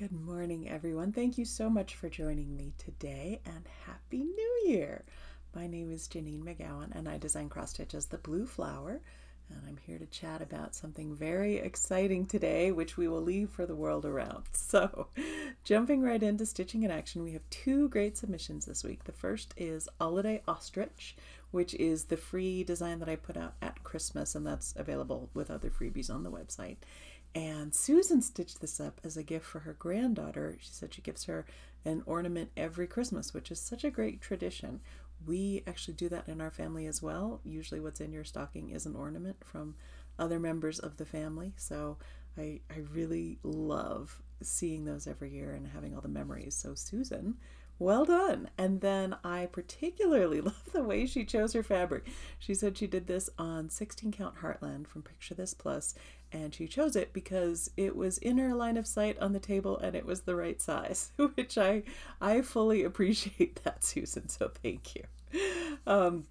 Good morning, everyone. Thank you so much for joining me today, and Happy New Year! My name is Janine McGowan, and I design cross stitch as the Blue Flower, and I'm here to chat about something very exciting today, which we will leave for the world around. So, jumping right into Stitching in Action, we have two great submissions this week. The first is Oliday Ostrich, which is the free design that I put out at Christmas, and that's available with other freebies on the website. And Susan stitched this up as a gift for her granddaughter. She said she gives her an ornament every Christmas, which is such a great tradition. We actually do that in our family as well. Usually what's in your stocking is an ornament from other members of the family. So I really love seeing those every year and having all the memories. So Susan, well done. And then I particularly love the way she chose her fabric. She said she did this on 16 count Heartland from Picture This Plus, and she chose it because it was in her line of sight on the table and it was the right size, which I fully appreciate that, Susan, so thank you.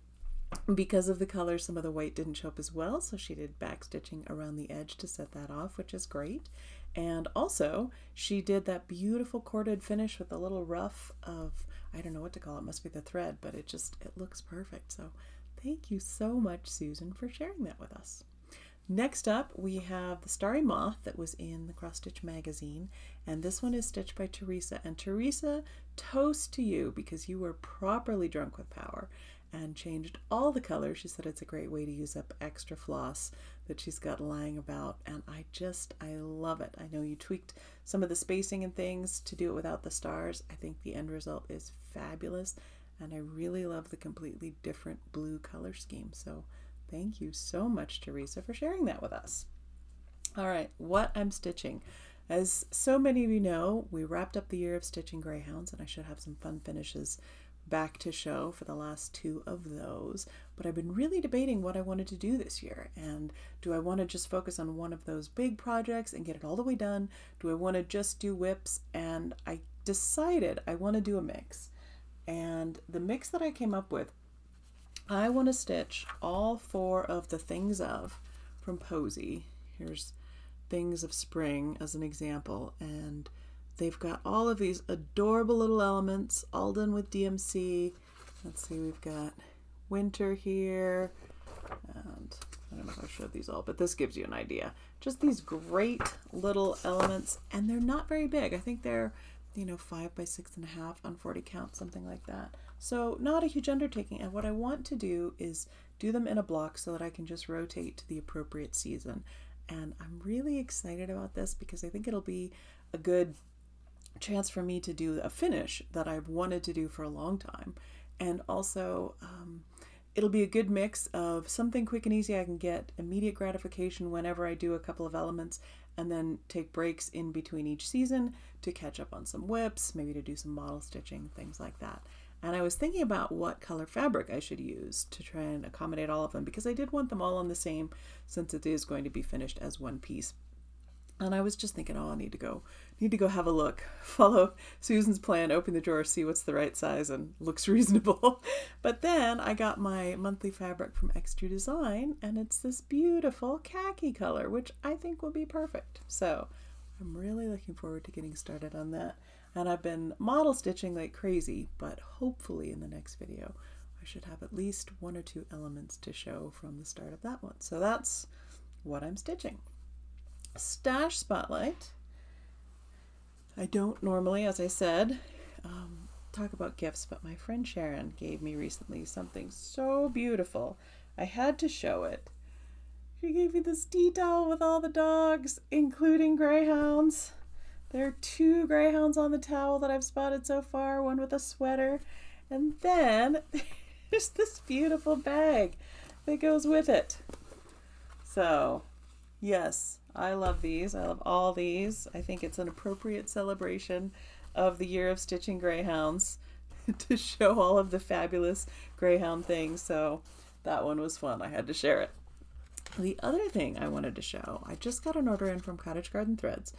Because of the color, some of the white didn't show up as well, so she did back stitching around the edge to set that off, which is great. And also, she did that beautiful corded finish with a little ruff of, I don't know what to call it, must be the thread, but it looks perfect. So thank you so much, Susan, for sharing that with us. Next up, we have the Starry Moth that was in the Cross Stitch magazine, and this one is stitched by Teresa. And Teresa, toast to you because you were properly drunk with power and changed all the colors. She said it's a great way to use up extra floss that she's got lying about, and I love it. I know you tweaked some of the spacing and things to do it without the stars. I think the end result is fabulous, and I really love the completely different blue color scheme. So thank you so much, Teresa, for sharing that with us. All right, what I'm stitching. As so many of you know, we wrapped up the year of stitching Greyhounds, and I should have some fun finishes back to show for the last two of those. But I've been really debating what I wanted to do this year. And do I want to just focus on one of those big projects and get it all the way done? Do I want to just do whips? And I decided I want to do a mix. And the mix that I came up with, I want to stitch all four of the Things Of from Posie. Here's Things of Spring as an example, and they've got all of these adorable little elements all done with DMC. Let's see, we've got winter here, and I don't know if I showed these all, but this gives you an idea. Just these great little elements, and they're not very big. I think they're 5 by 6.5 on 40 count, something like that. So not a huge undertaking, and what I want to do is do them in a block so that I can just rotate to the appropriate season. And I'm really excited about this because I think it'll be a good chance for me to do a finish that I've wanted to do for a long time. And also it'll be a good mix of something quick and easy I can get immediate gratification whenever I do a couple of elements, and then take breaks in between each season to catch up on some whips, maybe to do some model stitching, things like that. And I was thinking about what color fabric I should use to try and accommodate all of them, because I did want them all on the same, since it is going to be finished as one piece. And I was just thinking, oh, I need to go have a look, follow Susan's plan, open the drawer, see what's the right size and looks reasonable. But then I got my monthly fabric from xJudesign, and it's this beautiful khaki color, which I think will be perfect. So I'm really looking forward to getting started on that. And I've been model stitching like crazy, but hopefully in the next video I should have at least one or two elements to show from the start of that one. So that's what I'm stitching. Stash Spotlight. I don't normally, as I said, talk about gifts, but my friend Sharon gave me recently something so beautiful. I had to show it. She gave me this tea towel with all the dogs, including Greyhounds. There are 2 Greyhounds on the towel that I've spotted so far, one with a sweater. And then there's this beautiful bag that goes with it. So, yes, I love these. I love all these. I think it's an appropriate celebration of the year of stitching Greyhounds to show all of the fabulous Greyhound things. So that one was fun. I had to share it. The other thing I wanted to show, I just got an order in from Cottage Garden Threads,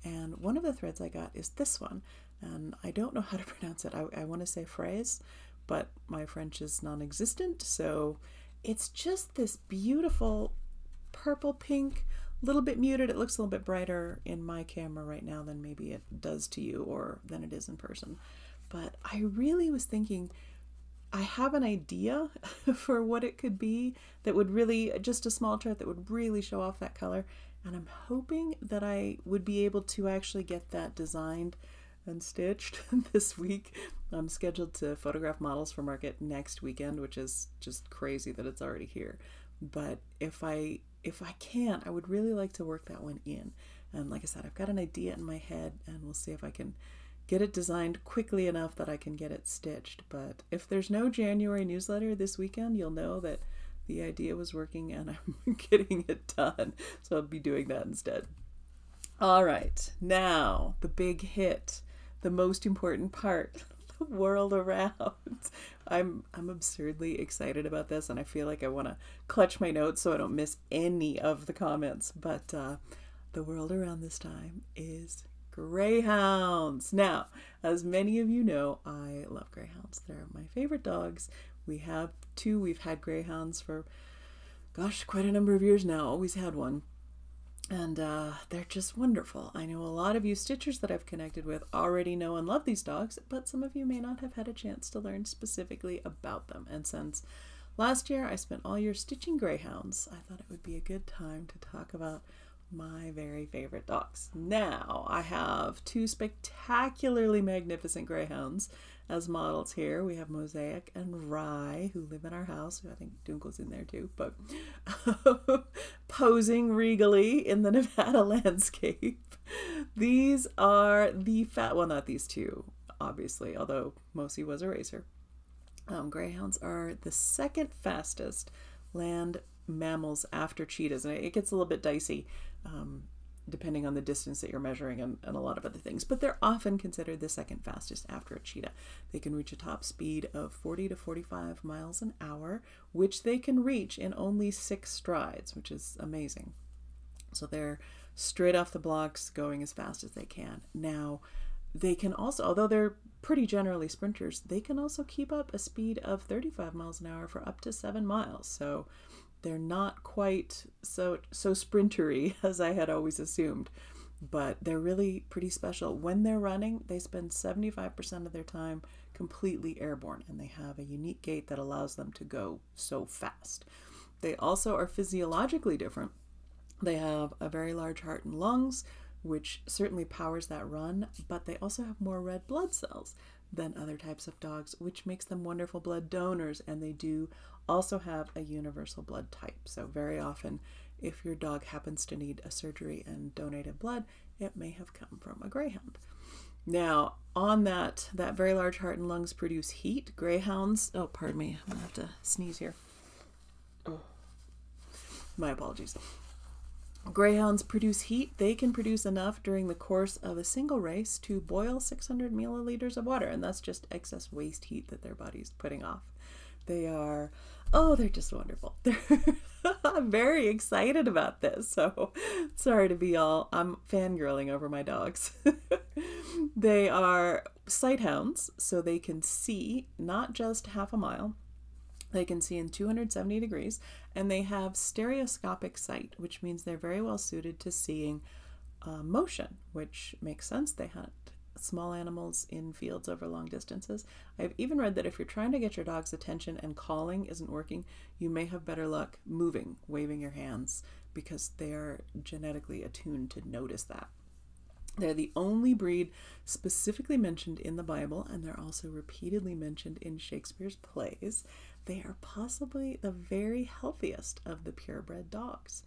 and one of the threads I got is this one, and I don't know how to pronounce it. I want to say phrase, but my French is non-existent, so it's just this beautiful purple pink little bit muted. It looks a little bit brighter in my camera right now than maybe it does to you or than it is in person. But I really was thinking, I have an idea for what it could be that would really, just a small chart that would really show off that color. And I'm hoping that I would be able to actually get that designed and stitched this week. I'm scheduled to photograph models for market next weekend, which is just crazy that it's already here. But if I can, I would really like to work that one in. And like I said, I've got an idea in my head, and we'll see if I can get it designed quickly enough that I can get it stitched. But if there's no January newsletter this weekend, you'll know that the idea was working and I'm getting it done. So I'll be doing that instead. All right, now the big hit, the most important part, the world around. I'm absurdly excited about this, and I feel like I want to clutch my notes so I don't miss any of the comments. But the world around this time is greyhounds. Now, as many of you know, I love greyhounds. They're my favorite dogs. We have two. We've had greyhounds for, gosh, quite a number of years now. Always had one. And they're just wonderful. I know a lot of you stitchers that I've connected with already know and love these dogs, but some of you may not have had a chance to learn specifically about them. And since last year I spent all year stitching greyhounds, I thought it would be a good time to talk about my very favorite dogs. Now, I have two spectacularly magnificent greyhounds as models here. We have Mosaic and Rye, who live in our house. I think Dunkel's in there too, but posing regally in the Nevada landscape. These are the well, not these two, obviously, although Posie was a racer. Greyhounds are the second fastest land mammals after cheetahs, and it gets a little bit dicey depending on the distance that you're measuring and a lot of other things, but they're often considered the second fastest after a cheetah. They can reach a top speed of 40 to 45 miles an hour, which they can reach in only 6 strides, which is amazing. So they're straight off the blocks going as fast as they can. Now, they can also, although they're pretty generally sprinters, they can also keep up a speed of 35 miles an hour for up to 7 miles. So they're not quite so sprintery as I had always assumed, but they're really pretty special. When they're running, they spend 75% of their time completely airborne, and they have a unique gait that allows them to go so fast. They also are physiologically different. They have a very large heart and lungs, which certainly powers that run, but they also have more red blood cells than other types of dogs, which makes them wonderful blood donors, and they do also have a universal blood type. So very often, if your dog happens to need a surgery and donated blood, it may have come from a greyhound. Now, on that very large heart and lungs produce heat. Greyhounds, oh, pardon me, I'm gonna have to sneeze here. Oh, my apologies. Greyhounds produce heat. They can produce enough during the course of a single race to boil 600 milliliters of water, and that's just excess waste heat that their body's putting off. They are, oh, they're just wonderful. I'm very excited about this, so sorry to be all, I'm fangirling over my dogs. They are sight hounds, so they can see not just half a mile. They can see in 270 degrees, and they have stereoscopic sight, which means they're very well suited to seeing motion, which makes sense. They hunt small animals in fields over long distances. I've even read that if you're trying to get your dog's attention and calling isn't working, you may have better luck moving, waving your hands, because they are genetically attuned to notice that. They're the only breed specifically mentioned in the Bible, and they're also repeatedly mentioned in Shakespeare's plays. They are possibly the very healthiest of the purebred dogs.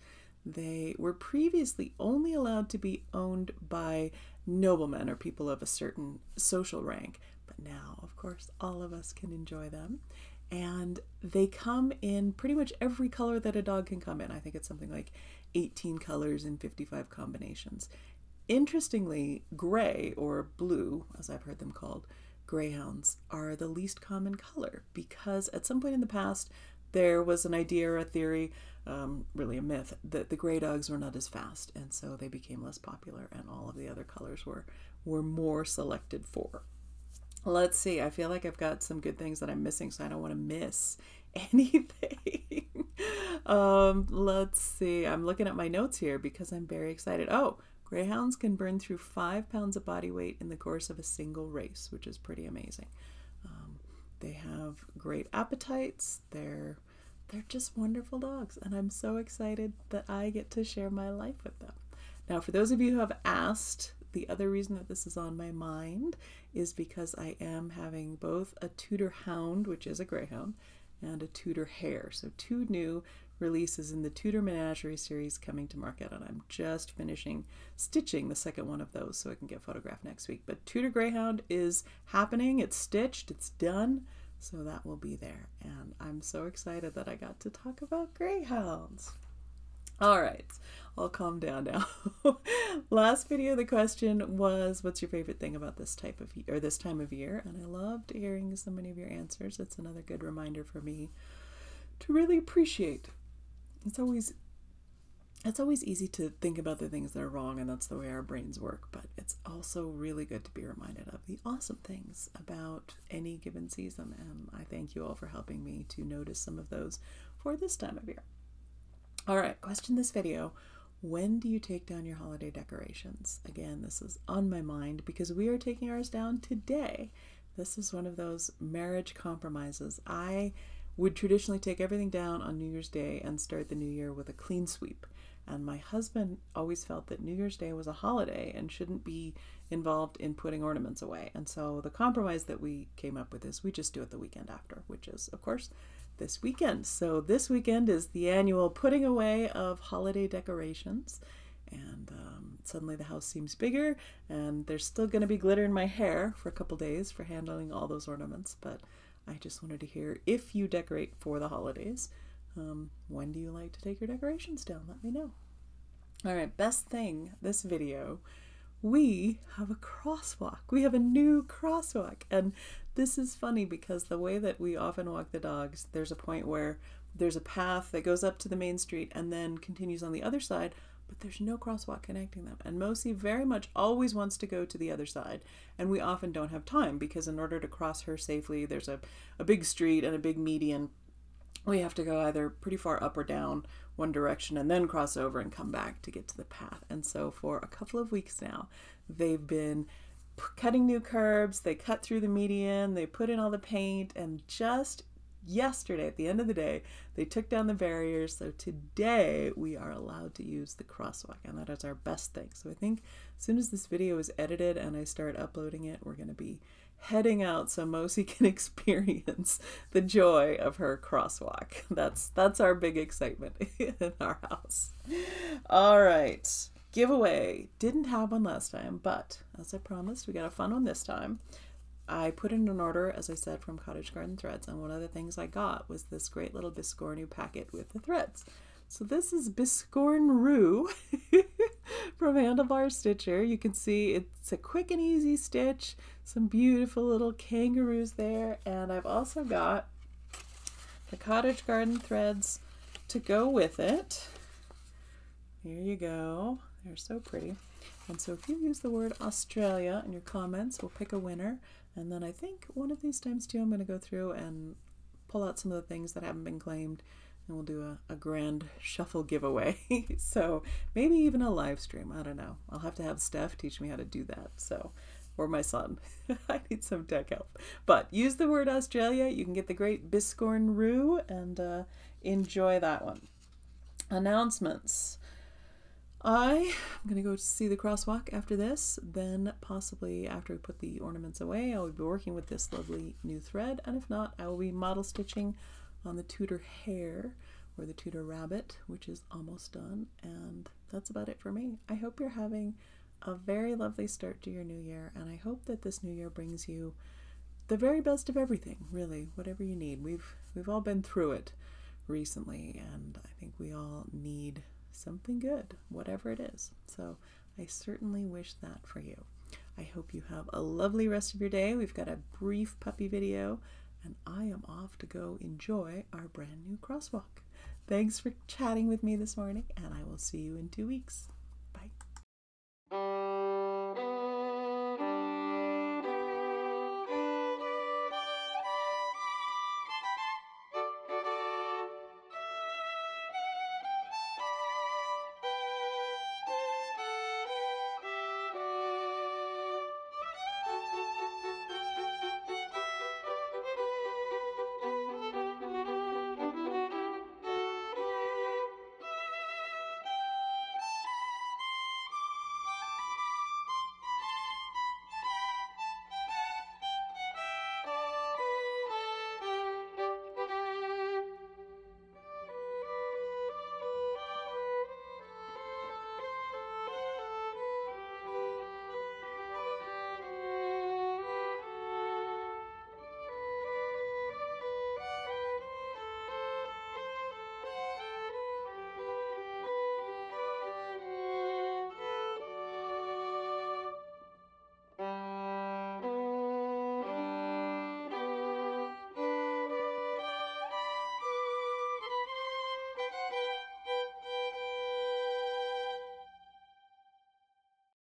They were previously only allowed to be owned by noblemen or people of a certain social rank, but now, of course, all of us can enjoy them. And they come in pretty much every color that a dog can come in. I think it's something like 18 colors and 55 combinations. Interestingly, gray, or blue, as I've heard them called, greyhounds are the least common color, because at some point in the past there was an idea or a theory, really a myth, that the gray dogs were not as fast, and so they became less popular, and all of the other colors were more selected for. Let's see, I feel like I've got some good things that I'm missing, so I don't want to miss anything. Let's see. I'm looking at my notes here because I'm very excited. Oh, greyhounds can burn through 5 pounds of body weight in the course of a single race, which is pretty amazing. They have great appetites. They're just wonderful dogs, and I'm so excited that I get to share my life with them. Now, for those of you who have asked, the other reason that this is on my mind is because I am having both a Tudor hound, which is a greyhound, and a Tudor hare. So 2 new releases in the Tudor Menagerie series coming to market, and I'm just finishing stitching the second one of those so I can get photographed next week. But Tudor Greyhound is happening. It's stitched. It's done. So that will be there. And I'm so excited that I got to talk about greyhounds. All right, I'll calm down now. Last video, the question was, what's your favorite thing about this type of this time of year? And I loved hearing so many of your answers. It's another good reminder for me to really appreciate. It's always easy to think about the things that are wrong, and that's the way our brains work, but it's also really good to be reminded of the awesome things about any given season, and I thank you all for helping me to notice some of those for this time of year. All right, question this video. When do you take down your holiday decorations? Again, this is on my mind because we are taking ours down today. This is one of those marriage compromises. I would traditionally take everything down on New Year's Day and start the new year with a clean sweep. And my husband always felt that New Year's Day was a holiday and shouldn't be involved in putting ornaments away. And so the compromise that we came up with is we just do it the weekend after, which is, of course, this weekend. So this weekend is the annual putting away of holiday decorations. And suddenly the house seems bigger, and there's still going to be glitter in my hair for a couple days for handling all those ornaments. But I just wanted to hear if you decorate for the holidays. When do you like to take your decorations down? Let me know. All right, best thing this video, we have a crosswalk. We have a new crosswalk, and this is funny because the way that we often walk the dogs, there's a point where there's a path that goes up to the main street and then continues on the other side, but there's no crosswalk connecting them. And Mosie very much always wants to go to the other side, and we often don't have time because in order to cross her safely, there's a big street and a big median. We have to go either pretty far up or down one direction and then cross over and come back to get to the path. And so for a couple of weeks now, they've been cutting new curbs, they cut through the median, they put in all the paint, and just yesterday, at the end of the day, they took down the barriers. So today we are allowed to use the crosswalk, and that is our best thing. So I think as soon as this video is edited and I start uploading it, we're going to be heading out so Mosie can experience the joy of her crosswalk. That's our big excitement in our house. All right, giveaway. Didn't have one last time, but as I promised, we got a fun one this time. I put in an order, as I said, from Cottage Garden Threads, and one of the things I got was this great little Biscorn-Roo packet with the threads. So this is Biscorn-Roo from Handlebar Stitcher. You can see it's a quick and easy stitch, some beautiful little kangaroos there, and I've also got the Cottage Garden Threads to go with it. Here you go. They're so pretty. And so if you use the word Australia in your comments, we'll pick a winner. And then I think one of these times too, I'm going to go through and pull out some of the things that haven't been claimed, and we'll do a grand shuffle giveaway. So maybe even a live stream. I don't know. I'll have to have Steph teach me how to do that. So, or my son. I need some tech help. But use the word Australia. You can get the great Biscorn-Roo and enjoy that one. Announcements. I'm going to go see the crosswalk after this, then possibly after we put the ornaments away, I will be working with this lovely new thread, and if not, I will be model stitching on the Tudor hare or the Tudor rabbit, which is almost done, and that's about it for me. I hope you're having a very lovely start to your new year, and I hope that this new year brings you the very best of everything, really, whatever you need. We've all been through it recently, and I think we all need something good, whatever it is. So I certainly wish that for you. I hope you have a lovely rest of your day. We've got a brief puppy video, and I am off to go enjoy our brand new crosswalk. Thanks for chatting with me this morning, and I will see you in 2 weeks.